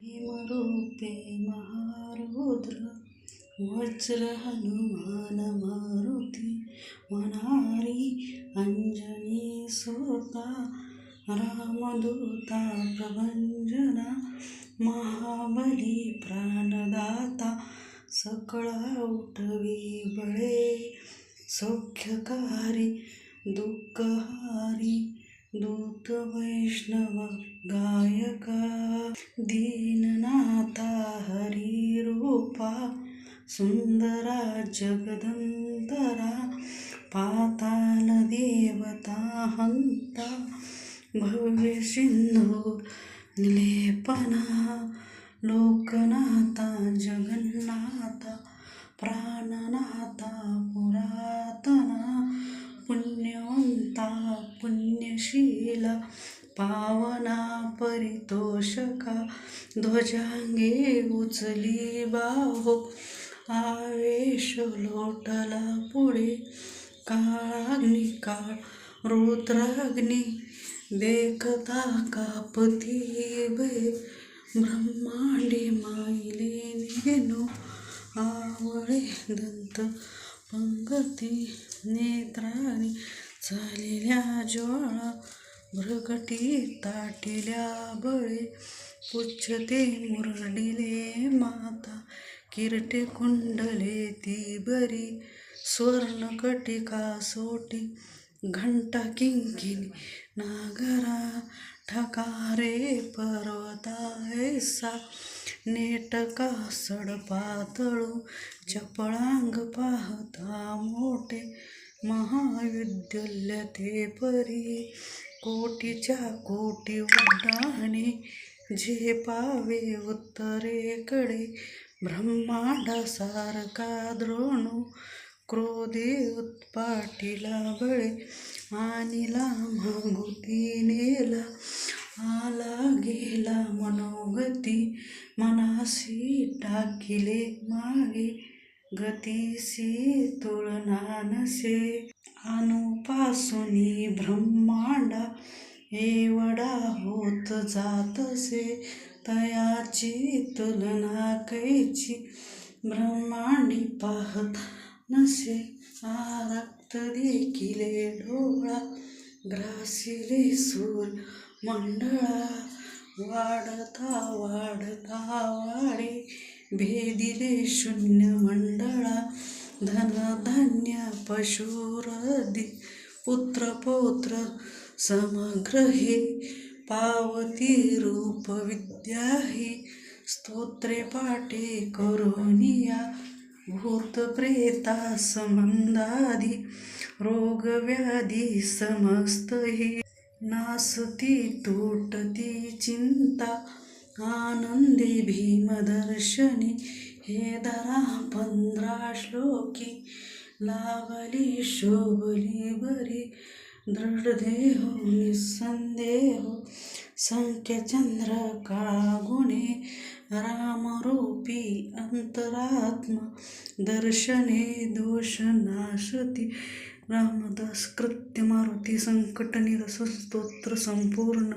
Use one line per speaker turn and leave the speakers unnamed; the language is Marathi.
भीमरूपे महारुद्र वज्र हनुमान मारुती वनारी अंजनी सुता रामदूता प्रभंजना महाबली प्राणदाता सकळा उठवी बळे सौख्यकारी दुःखहारी दूत वैष्णव गायका दीननाथा हरी रूपा सुंदरा जगदंतरा पाताल देवता हंता भव्य सिंधू निलेपना लोकनाथा जगन्नाथा प्राणनाथा पुरातना पुण्यवंता पुण्यशीला पावना परितोषका ध्वजांगे उचली बाहो आवेश लोटला पुढे काळाग्नी काळ रुद्राग्नी देखता कापती भय ब्रह्मांडी माईले नेनो आवळे दंत पंगती नेत्राने चालल्या ज्वाळा भ्रगटी ताटिल्या बळे पुच्छते मुरडिले माता किरटे कुंडले ती बरी स्वर्णकटिका सोटी घंटा किंकिणी नागरा ठकारे पर्वता ऐसा नेटका सडपातळू चपळांग पाहता मोठे महाविद्यालय ते परी कोटीच्या कोटी उड्डाणे झेपावे उत्तरेकडे ब्रह्मांडासारखा द्रोणू क्रोधी उत्पाटीला बळे आणिला मागुती नेला आला गेला मनोगती मनासी टाकिले मागे गतीसी तुलना नसे अनुपासुनी ब्रह्मांडा एवढा होत जातसे तयाची तुलना कैची ब्रह्मांडी पाहत नसे आरक्त देखिले डोळा ग्रासिले सूर्य मंडळा वाढता वाढता वाढे भेदिले शून्य मंडळा धनधान्य पशुरदी पुत्र पौत्र समग्रही पावती रूप विद्याही स्तोत्रे पाठे करोनिया भूत प्रेता संबंधादी रोग व्याधी समस्तही नासती तुटती चिंता आनंदी भीमदर्शनी हे धरा 15 श्लोकी लावली शोभली बरी दृढदेहो निसंदेहो संख्यचंद्र काळा गुणे रामरूपी अंतरात्मा दर्शने दोष नाशती रामदास कृत्य मारुती संकटनिरसन स्तोत्र संपूर्ण